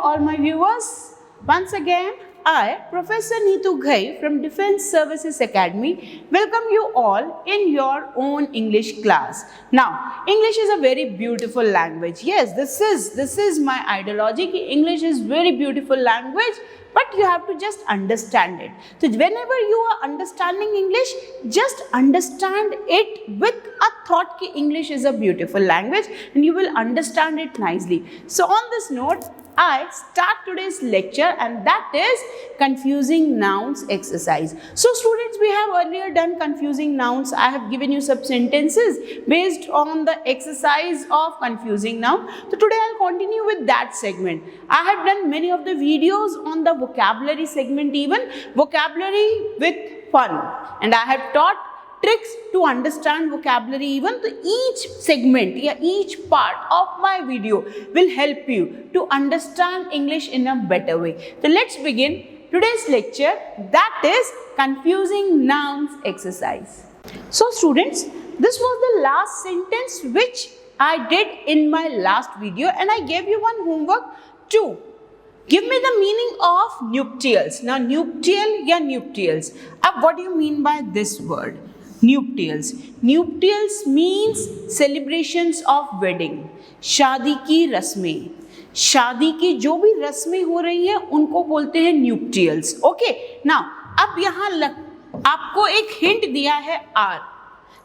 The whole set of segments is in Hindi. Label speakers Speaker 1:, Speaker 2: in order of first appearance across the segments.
Speaker 1: all my viewers. Once again, I, Professor Neetu Ghai from Defence Services Academy, welcome you all in your own English class. Now, English is a very beautiful language. Yes, this is my ideology. English is very beautiful language, but you have to just understand it. So whenever you are understanding English, just understand it with a thought that English is a beautiful language and you will understand it nicely. So on this note, I start today's lecture, and that is confusing nouns exercise. So students, we have earlier done confusing nouns. I have given you some sentences based on the exercise of confusing noun. So today I'll continue with that segment. I have done many of the videos on the vocabulary segment, even vocabulary with fun, and I have taught tricks to understand vocabulary. Even to each segment, each part of my video will help you to understand English in a better way. So let's begin today's lecture, that is confusing nouns exercise. So students, this was the last sentence which I did in my last video, and I gave you one homework too. Give me the meaning of nuptials. Now nuptial या nuptials. अब what do you mean by this word? Nuptials. Nuptials means celebrations of wedding. शादी की रस्में, शादी की जो भी रस्में हो रही हैं उनको बोलते हैं nuptials. ओके, नाउ अब यहाँ आपको एक हिंट दिया है आर,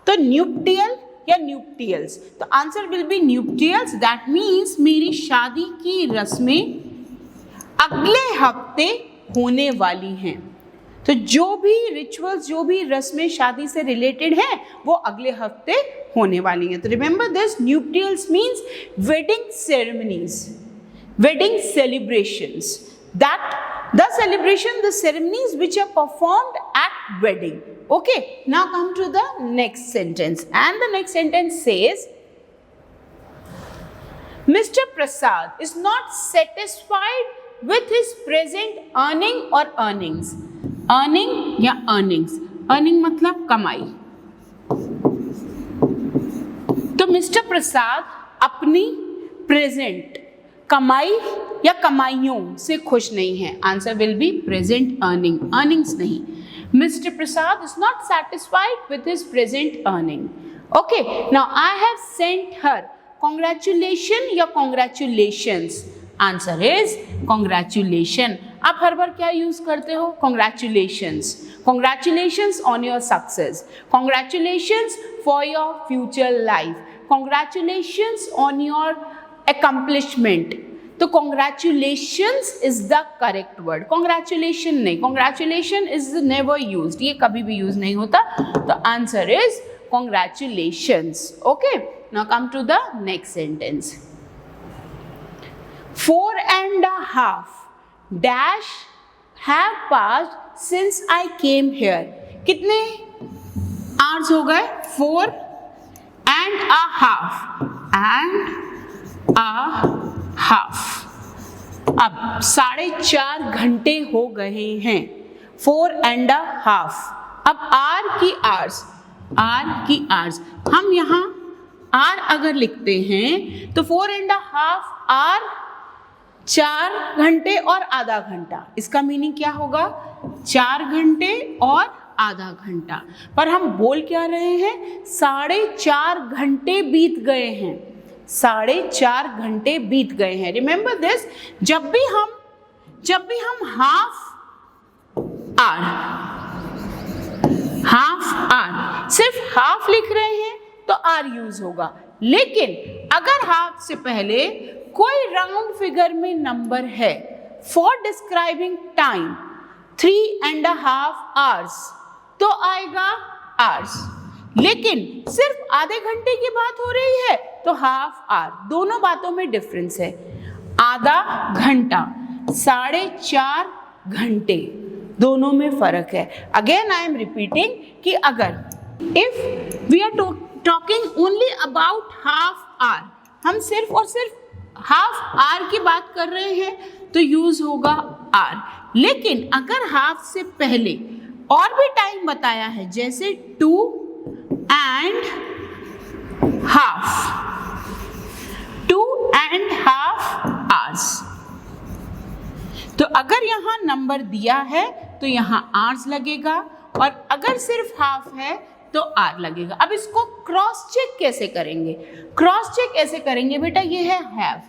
Speaker 1: तो nuptial या nuptials, तो answer will B nuptials. That means मेरी शादी की रस्में अगले हफ्ते होने वाली हैं. तो जो भी रिचुअल्स, जो भी रस्में शादी से रिलेटेड हैं वो अगले हफ्ते होने वाली हैं. तो remember this, nuptials means wedding ceremonies, wedding celebrations, that the celebration, the ceremonies which are performed at wedding. Okay, now come to the next sentence, and the next sentence says Mr. Prasad is not satisfied with his present earning or earnings. Earning या earnings, earning मतलब कमाई. तो मिस्टर प्रसाद अपनी प्रेजेंट कमाई या कमाइयों से खुश नहीं है. Answer will be present earning, earnings नहीं. Mr Prasad is not satisfied with his present earning. Okay, now I have sent her congratulation या कॉन्ग्रेचुलेशंस. Answer is congratulation. आप हर बार क्या यूज करते हो? Congratulations. Congratulations on your success, congratulations for your future life, congratulations on your accomplishment. तो congratulations is the correct word. Congratulation नहीं, कॉन्ग्रेचुलेशन इज नेवर यूज्ड, ये कभी भी यूज नहीं होता. तो answer is congratulations. Okay, now come to the next sentence. 4.5 dash have passed since I came here. कितने hours हो गए? 4.5 and a half. अब 4.5 घंटे हो गए हैं. 4.5. अब R की hours, हम यहाँ R अगर लिखते हैं तो 4.5 hour 4 घंटे और आधा घंटा. इसका मीनिंग क्या होगा? 4 घंटे और आधा घंटा. पर हम बोल क्या रहे हैं? 4.5 घंटे बीत गए हैं. 4.5 घंटे बीत गए हैं. रिमेंबर दिस, जब भी हम हाफ आर सिर्फ हाफ लिख रहे हैं तो आर यूज होगा. लेकिन अगर हाफ से पहले कोई राउंड फिगर में नंबर है, फॉर डिस्क्राइबिंग टाइम 3.5 hours, तो आएगा आवर्स. लेकिन सिर्फ आधे घंटे की बात हो रही है तो हाफ आवर. दोनों बातों में डिफरेंस है. आधा घंटा, 4.5 घंटे, दोनों में फर्क है. अगेन आई एम रिपीटिंग कि अगर if we are talking only about half hour, हम सिर्फ और सिर्फ हाफ आवर की बात कर रहे हैं तो यूज होगा आर. लेकिन अगर हाफ से पहले और भी टाइम बताया है, जैसे 2.5 hours, तो अगर यहाँ नंबर दिया है तो यहाँ आर्स लगेगा, और अगर सिर्फ हाफ है तो आर लगेगा। अब इसको क्रॉस चेक कैसे करेंगे? क्रॉस चेक ऐसे करेंगे बेटा, ये है have.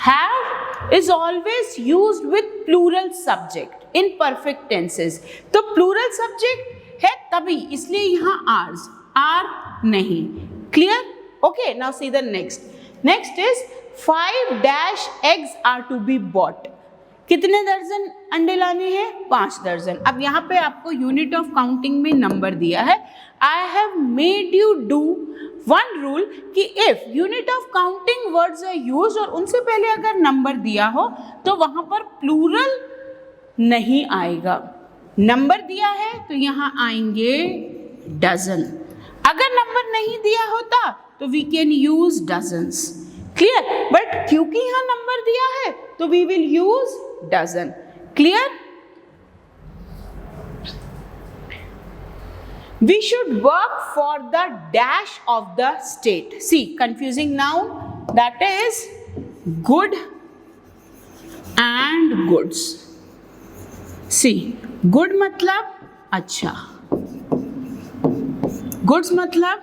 Speaker 1: Have is always used with plural subject in perfect tenses. तो प्लूरल सब्जेक्ट है तभी, इसलिए यहाँ आर्स, आर नहीं। Clear? Okay, now see the next. Next is 5 dash eggs are to be bought। कितने दर्जन अंडे लाने हैं? 5 दर्जन। अब यहाँ पे आपको यूनिट ऑफ काउंटिंग में नंबर दिया है। I have made you do one rule कि if unit of counting words are used और उनसे पहले अगर नंबर दिया हो तो वहां पर प्लूरल नहीं आएगा। नंबर दिया है तो यहाँ आएंगे डजन। अगर नंबर नहीं दिया होता तो we can use dozens. Clear? But क्योंकि यहाँ नंबर दिया है तो we will use dozen. Clear? We should work for the dash of the state. See, confusing noun, that is good and goods. See, good मतलब अच्छा, goods मतलब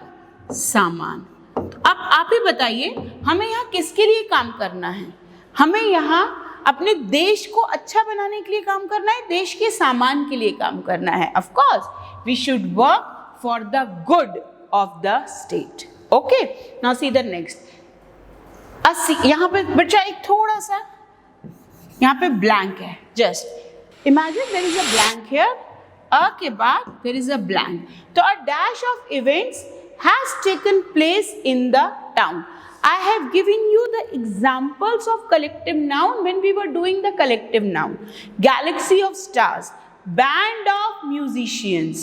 Speaker 1: सामान। तो अब आप ही बताइए, हमें यहाँ किसके लिए काम करना है? हमें यहाँ अपने देश को अच्छा बनाने के लिए काम करना है, देश के सामान के लिए काम करना है। Of course we should work for the good of the state. Okay, now see the next। यहाँ पे बच्चा एक थोड़ा सा यहाँ पे ब्लैंक है। Just imagine there is a blank here, a के बाद देयर इज अ ब्लैंक। तो a dash of events has taken place in the town. I have given you the examples of collective noun when we were doing the collective noun. Galaxy of stars, band of musicians,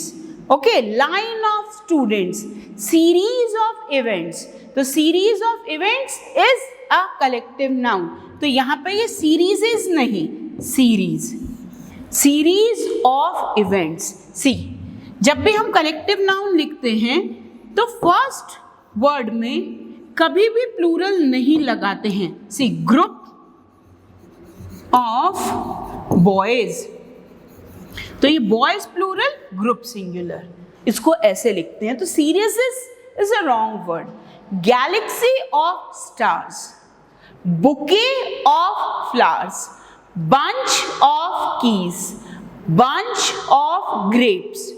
Speaker 1: okay, line of students, series of events. The series of events is a collective noun. तो यहाँ पे ये series is नहीं, series of events. See, जब भी हम collective noun लिखते हैं तो फर्स्ट वर्ड में कभी भी प्लूरल नहीं लगाते हैं। सी, ग्रुप ऑफ बॉयज, तो ये बॉयज प्लूरल, ग्रुप सिंगुलर, इसको ऐसे लिखते हैं। तो serious is a wrong word. Galaxy of stars, bouquet of flowers, bunch of keys, bunch of grapes.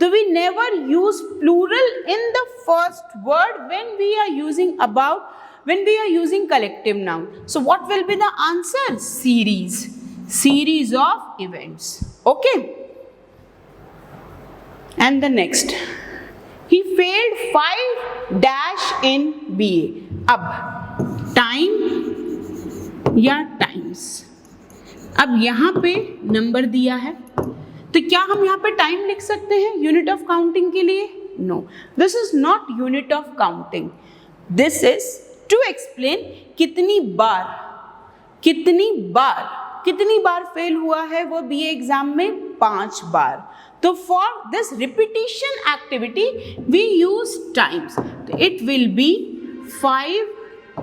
Speaker 1: So we never use plural in the first word when we are using collective noun. So what will be the answer? Series of events. Okay. And the next, he failed 5 dash in BA. अब time या times, अब यहाँ पे नंबर दिया है तो क्या हम यहाँ पे टाइम लिख सकते हैं यूनिट ऑफ काउंटिंग के लिए? No, this is not unit of counting. This is to explain कितनी बार फेल हुआ है वो बीए एग्जाम में, 5 बार। तो for this repetition activity we use times, तो इट विल बी 5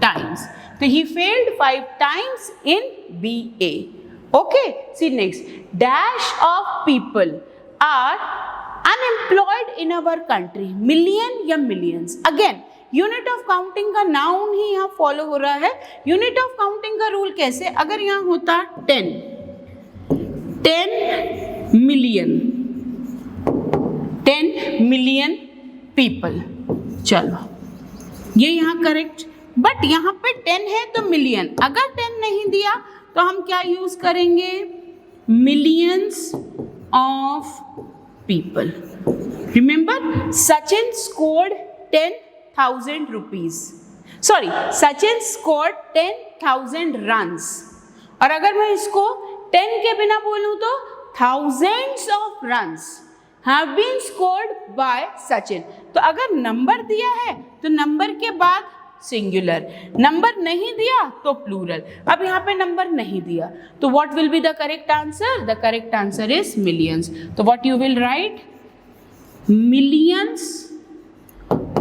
Speaker 1: times. तो he failed 5 times in BA. Okay, see next, dash of people are unemployed in our country, million या millions. Again, unit of counting का नाउन ही यहाँ फॉलो हो रहा है। यूनिट ऑफ काउंटिंग का रूल कैसे? अगर यहाँ होता 10 मिलियन पीपल, चलो ये यहाँ करेक्ट, बट यहाँ पे 10 है तो मिलियन। अगर 10 नहीं दिया तो हम क्या यूज करेंगे? Millions of people. Remember, Sachin scored 10,000 rupees, sorry, Sachin scored 10,000 runs. और अगर मैं इसको 10 के बिना बोलूं तो thousands of runs have been scored by Sachin. तो अगर नंबर दिया है तो नंबर के बाद सिंगुलर, नंबर नहीं दिया तो प्लूरल। अब यहाँ पे नंबर नहीं दिया तो what will be the correct answer? The correct answer is millions. तो what you will write? Millions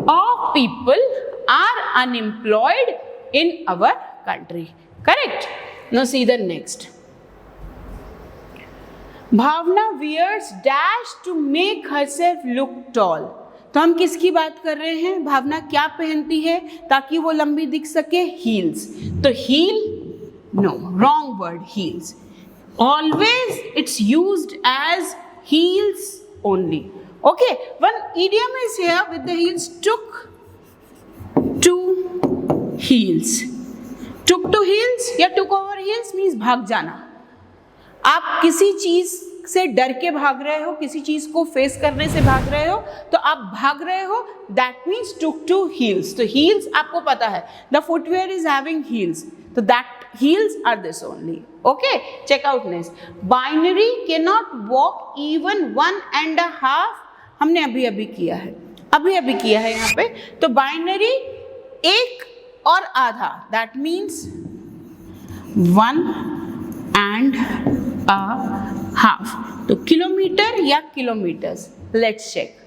Speaker 1: of people are unemployed in our country. Correct? Now see the next. Bhavna wears dash to make herself look tall. तो हम किसकी बात कर रहे हैं? भावना क्या पहनती है ताकि वो लंबी दिख सके? हील्स. तो heel, no, wrong word, heels. Always it's used as heels only. Okay, one idiom is here with the heels. Took to heels. Took to heels या took over heels means भाग जाना. आप किसी चीज से डर के भाग रहे हो, किसी चीज को फेस करने से भाग रहे हो, तो आप भाग रहे हो, that means took to heels. तो हील्स आपको पता है, the footwear is having heels, तो that heels are this only. Okay, check out next. Binary can not walk even 1.5. हमने अभी किया है, अभी किया है यहाँ पे. तो बाइनरी एक और आधा, दैट मीन्स 1.5. तो किलोमीटर या किलोमीटर्स, लेट्स चेक.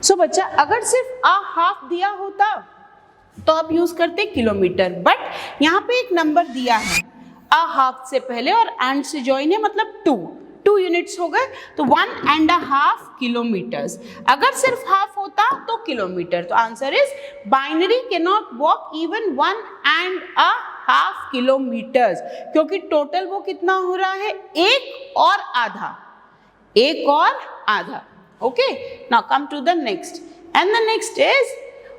Speaker 1: सो बच्चा, अगर सिर्फ a half दिया होता तो आप यूज करते किलोमीटर, बट यहाँ पे एक नंबर दिया है, a half से पहले और एंड से ज्वाइन है, मतलब 2 यूनिट्स हो गए, तो 1.5 किलोमीटर्स. अगर सिर्फ हाफ होता तो किलोमीटर. तो answer is binary can not walk even 1.5 kilometres, क्योंकि टोटल वो कितना हो रहा है? एक और आधा. Okay, now come to the next, and the next is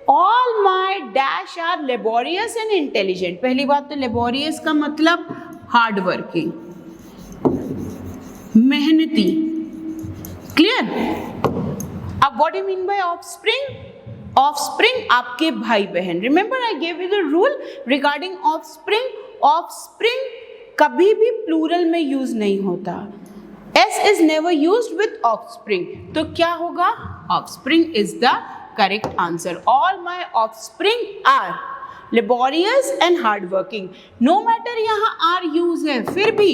Speaker 1: all my dash are laborious and intelligent. पहली बात तो लेबोरियस का मतलब हार्ड वर्किंग, मेहनती. क्लियर? अब what you mean by offspring? Offspring आपके भाई बहन. Remember I gave you the rule regarding offspring. Offspring कभी भी प्लूरल में यूज नहीं होता. S is never used with offspring. तो क्या होगा? Offspring is the correct answer. All my offspring are laborious and hardworking. No matter यहाँ are use है, फिर भी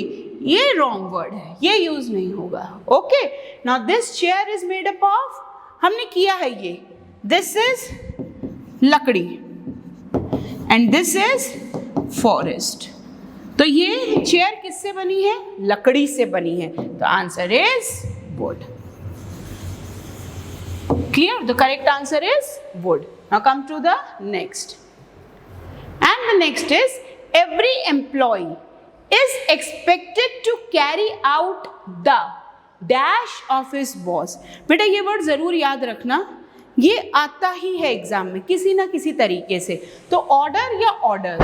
Speaker 1: ये wrong word है, ये use नहीं होगा. Okay. Now this chair is made up of, हमने किया है ये. This is लकड़ी and this is forest. तो ये चेयर किससे बनी है? लकड़ी से बनी है. तो answer is wood. Clear? The correct answer is wood. Now come to the next, and the next is every employ is expected to carry out the dash of his boss. बेटा ये वर्ड जरूर याद रखना, ये आता ही है एग्जाम में किसी ना किसी तरीके से. तो ऑर्डर या orders,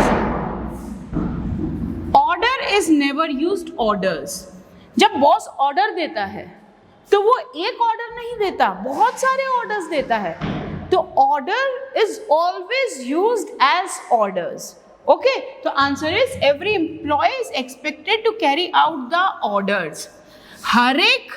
Speaker 1: order is never used orders. जब बॉस ऑर्डर देता है तो वो एक ऑर्डर नहीं देता, बहुत सारे ऑर्डर्स देता है. तो order is always used as orders. Okay, तो answer is every employ is expected to carry out the orders. हर एक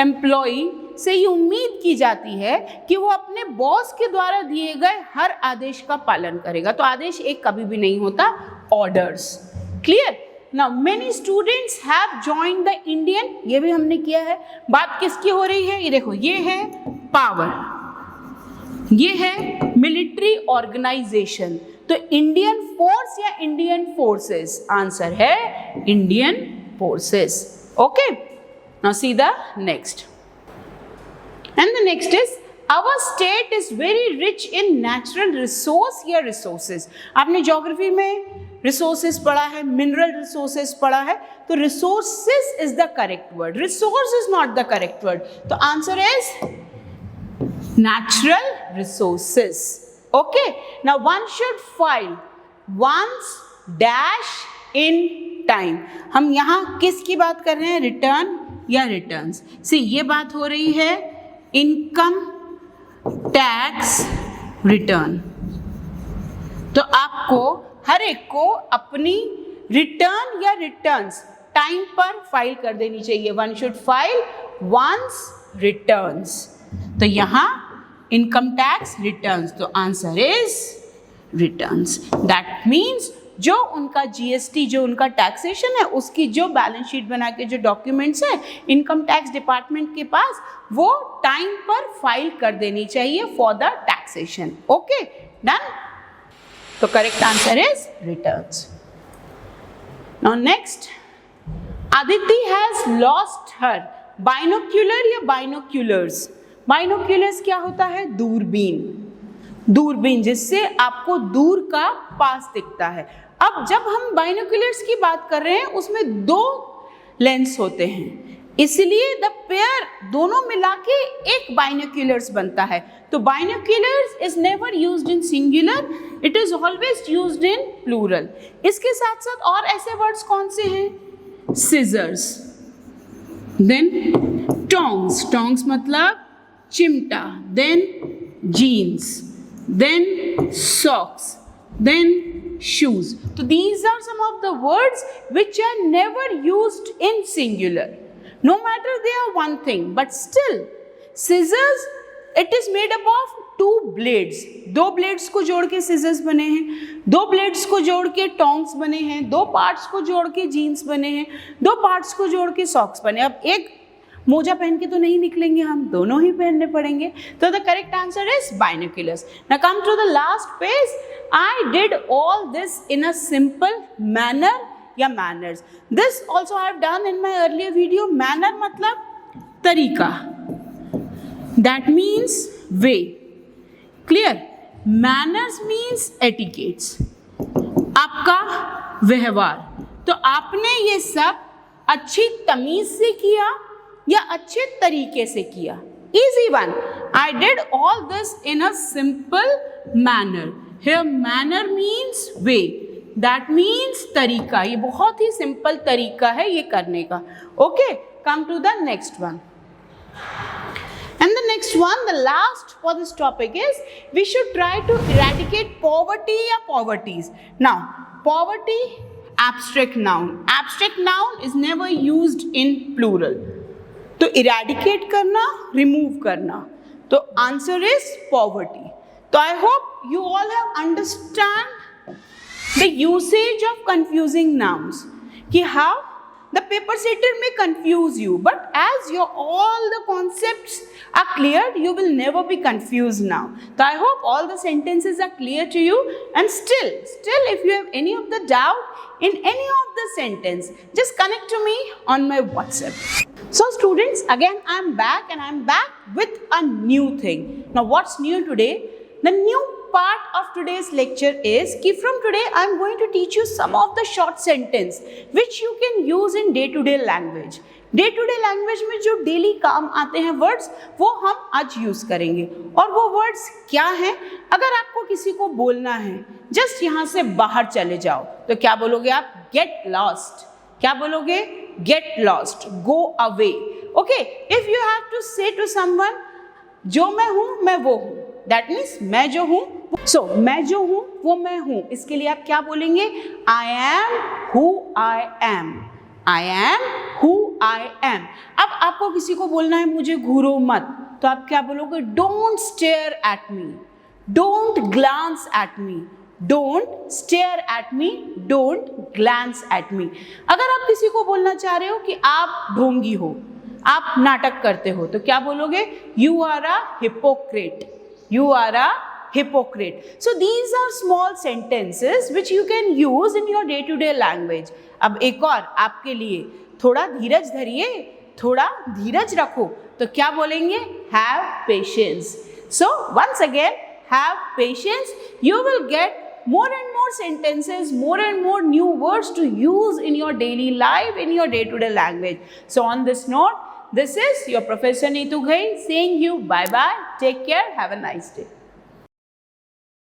Speaker 1: एम्प्लॉय से ये उम्मीद की जाती है कि वो अपने बॉस के द्वारा दिए गए हर आदेश का पालन करेगा. तो आदेश एक कभी भी नहीं होता, orders. Clear? Now many students have joined the Indian, ये भी हमने किया है. बात किसकी हो रही है? ये देखो, ये है पावर, ये है मिलिट्री ऑर्गेनाइजेशन. तो इंडियन फोर्स या इंडियन फोर्सेस? आंसर है Indian forces. Okay, now see the next, and the next is Our state is very rich in natural resource या resources. आपने ज्योग्राफी में resources पढ़ा है, mineral resources पढ़ा है, तो resources is the correct word. Resource is not the correct word. तो answer is natural resources. Okay. Now one should file one's dash in time. हम यहाँ किसकी बात कर रहे हैं? रिटर्न या रिटर्न्स. See, ये बात हो रही है इनकम टैक्स रिटर्न. तो आपको हर एक को अपनी रिटर्न या रिटर्न्स टाइम पर फाइल कर देनी चाहिए. One should file once returns. तो यहाँ इनकम टैक्स रिटर्न्स, तो answer is returns. That means जो उनका जीएसटी, जो उनका टैक्सेशन है, उसकी जो बैलेंस शीट बना के जो डॉक्यूमेंट्स है इनकम टैक्स डिपार्टमेंट के पास, वो टाइम पर फाइल कर देनी चाहिए for the taxation. Okay, done. तो correct answer is returns. Now next, Aditi has lost her binocular या बाइनोक्यूलर्स. बाइनोक्यूलर्स क्या होता है? दूरबीन. दूरबीन जिससे आपको दूर का पास दिखता है. अब जब हम बाइनोक्यूलर्स की बात कर रहे हैं उसमें दो लेंस होते हैं, इसलिए द पेयर दोनों मिला के एक बाइनोक्यूलर्स बनता है. तो binoculars is never used in singular, it is always used in plural. इसके साथ साथ और ऐसे वर्ड्स कौन से हैं? सिजर्स, देन टोंग्स, टोंग्स मतलब चिमटा, then jeans, then socks, then shoes. So these are some of the words which are never used in singular. No matter they are one thing, but still scissors, it is made up of two blades. दो blades को जोड़ के scissors बने हैं, दो blades को जोड़ के tongs बने हैं, दो parts को जोड़ के jeans बने हैं, दो parts को जोड़ के socks बने. अब एक मोजा पहन के तो नहीं निकलेंगे, हम दोनों ही पहनने पड़ेंगे. तो the correct answer is binoculars. Now come to the last page. I did all this in a simple manner या manners. This also I have done in my earlier video. Manner मतलब तरीका. That means way. Clear? Manners means etiquettes. आपका व्यवहार. तो आपने ये सब अच्छी तमीज से किया या अच्छे तरीके से किया. Easy one. I did all this in a simple manner. Here manner means way. That means तरीका. ये बहुत ही सिंपल तरीका है ये करने का. Okay, come to the next one. And the next one, the last for this topic is we should try to eradicate poverty or poverties. Now, poverty, abstract noun. Abstract noun is never used in plural. तो eradicate करना, remove करना. तो answer is poverty. So I hope you all have understand the usage of confusing nouns. कि how the paper setter may confuse you, but as your all the concepts are cleared, you will never be confused now. So I hope all the sentences are clear to you. And still, if you have any of the doubt in any of the sentence, just connect to me on my WhatsApp. So students, again I am back and I am back with a new thing. Now what's new today? The new part of today's lecture is कि from today I am going to teach you some of the short sentence which you can use in day-to-day language. Day-to-day language में जो daily काम आते हैं words वो हम आज use करेंगे. और वो words क्या हैं? अगर आपको किसी को बोलना है just यहाँ से बाहर चले जाओ तो क्या बोलोगे आप? Get lost. क्या बोलोगे? Get lost. Go away. Okay. If you have to say to someone जो मैं हूँ मैं वो हूँ. That means मैं जो हूँ, so मैं जो हूँ वो मैं हूँ. इसके लिए आप क्या बोलेंगे? I am who I am. I am who I am. अब आपको किसी को बोलना है मुझे घूरो मत, तो आप क्या बोलोगे? Don't stare at me. Don't glance at me. Don't stare at me. Don't glance at me. अगर आप किसी को बोलना चाह रहे हो कि आप ढोंगी हो, आप नाटक करते हो, तो क्या बोलोगे? You are a hypocrite. You are a hypocrite. So these are small sentences which you can use in your day-to-day language. अब एक और आपके लिए, थोड़ा धीरज धरिए, थोड़ा धीरज रखो, तो क्या बोलेंगे? Have patience. So once again, have patience. You will get more and more sentences, more and more new words to use in your daily life, in your day-to-day language. So on this note, this is your Professor Neetu Ghai saying you bye-bye. Take care. Have a nice day.